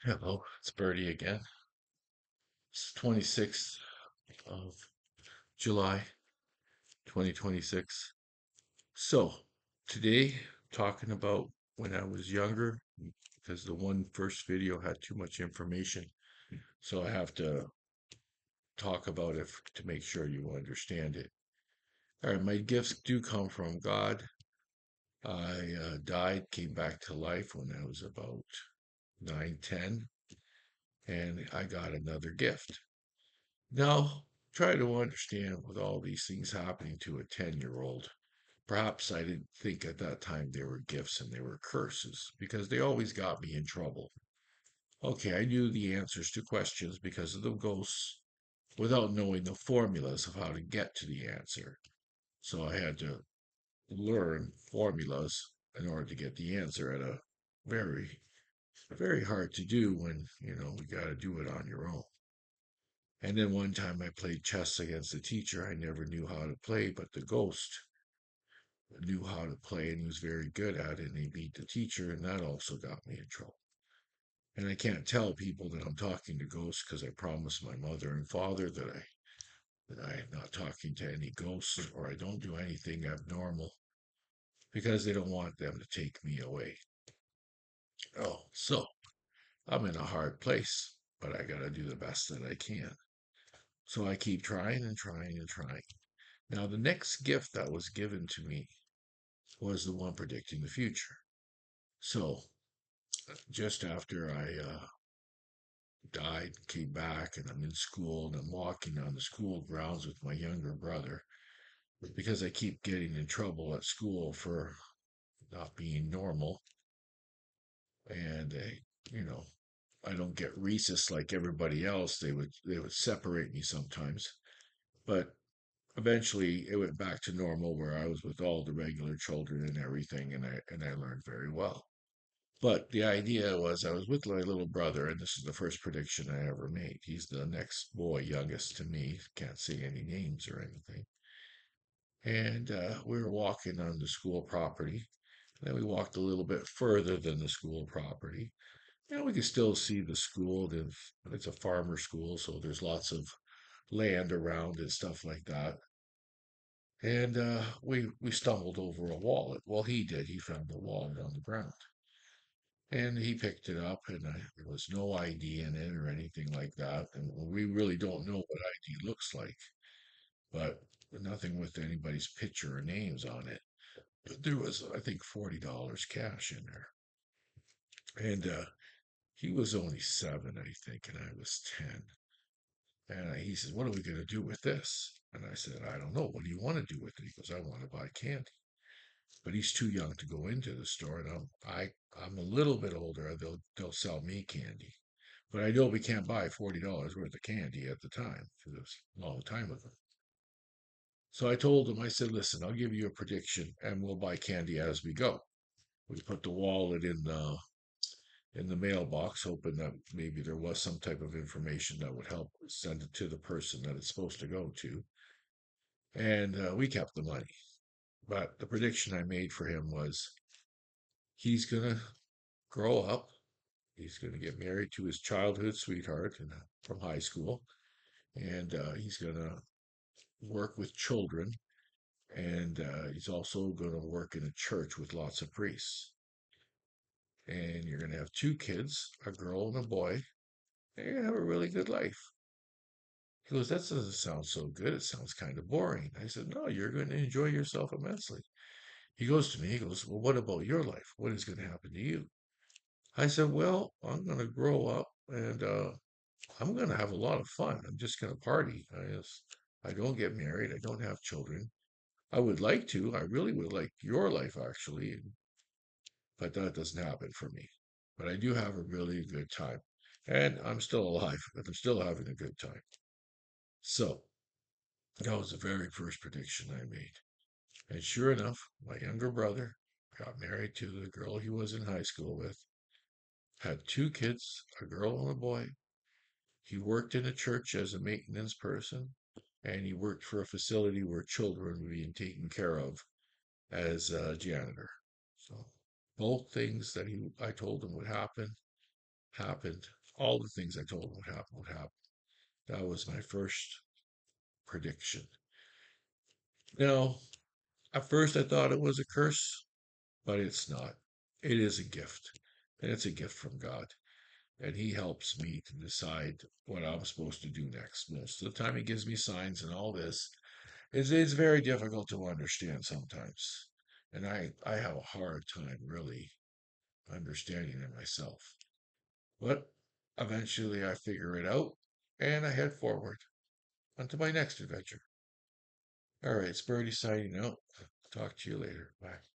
Hello, it's Birdy again. It's 26th of July, 2026. So, today, talking about when I was younger, because the one first video had too much information. So, I have to talk about it to make sure you understand it. All right, my gifts do come from God. I died, came back to life when I was about 9, 10, and I got another gift. Now, try to understand with all these things happening to a 10-year-old. Perhaps I didn't think at that time they were gifts and they were curses because they always got me in trouble. Okay, I knew the answers to questions because of the ghosts without knowing the formulas of how to get to the answer. So I had to learn formulas in order to get the answer at a very, very hard to do when, you got to do it on your own. And then one time I played chess against a teacher I never knew how to play, but the ghost knew how to play and he was very good at it and he beat the teacher and that also got me in trouble. And I can't tell people that I'm talking to ghosts because I promised my mother and father that I'm not talking to any ghosts or I don't do anything abnormal because they don't want them to take me away. Oh, so I'm in a hard place, but I gotta do the best that I can. So I keep trying and trying and trying. Now, the next gift that was given to me was the one predicting the future. So, just after I died, came back, and I'm in school and I'm walking on the school grounds with my younger brother because I keep getting in trouble at school for not being normal. And, you know, I don't get recess like everybody else. They would separate me sometimes. But eventually it went back to normal where I was with all the regular children and everything and I learned very well. But the idea was I was with my little brother, and this is the first prediction I ever made. He's the next boy, youngest to me. Can't say any names or anything. And we were walking on the school property. Then we walked a little bit further than the school property. And we could still see the school. It's a farmer school, so there's lots of land around and stuff like that. And we stumbled over a wallet. Well, he did. He found the wallet on the ground. And he picked it up, and there was no ID in it or anything like that. And we really don't know what ID looks like, but nothing with anybody's picture or names on it. But there was, I think, $40 cash in there. And he was only 7, I think, and I was 10. And he says, "What are we going to do with this?" And I said, "I don't know. What do you want to do with it?" He goes, "I want to buy candy." But he's too young to go into the store, and I'm a little bit older. They'll sell me candy. But I know we can't buy $40 worth of candy at the time because it was a long time ago. So I told him, I said, "Listen, I'll give you a prediction and we'll buy candy as we go." We put the wallet in the mailbox, hoping that maybe there was some type of information that would help send it to the person that it's supposed to go to. And we kept the money. But the prediction I made for him was he's going to grow up. He's going to get married to his childhood sweetheart from high school. And he's going to work with children, and he's also going to work in a church with lots of priests. And you're going to have 2 kids, a girl and a boy, and you're going to have a really good life. He goes, "That doesn't sound so good. It sounds kind of boring." I said, "No, you're going to enjoy yourself immensely." He goes to me, he goes, "Well, what about your life? What is going to happen to you?" I said, "Well, I'm going to grow up and I'm going to have a lot of fun. I'm just going to party. I don't get married. I don't have children. I would like to. I really would like your life, actually, but that doesn't happen for me. But I do have a really good time. And I'm still alive, and I'm still having a good time." So that was the very first prediction I made. And sure enough, my younger brother got married to the girl he was in high school with, had 2 kids, a girl and a boy. He worked in a church as a maintenance person, and he worked for a facility where children were being taken care of as a janitor. So both things that I told him would happen happened. All the things I told would happen would happen. That was my first prediction. Now, at first I thought it was a curse, but it's not. It is a gift, and it's a gift from God. And He helps me to decide what I'm supposed to do next. Most of the time, He gives me signs and all this. It's very difficult to understand sometimes. And I have a hard time really understanding it myself. But eventually I figure it out and I head forward onto my next adventure. All right, it's Birdy signing out. Talk to you later. Bye.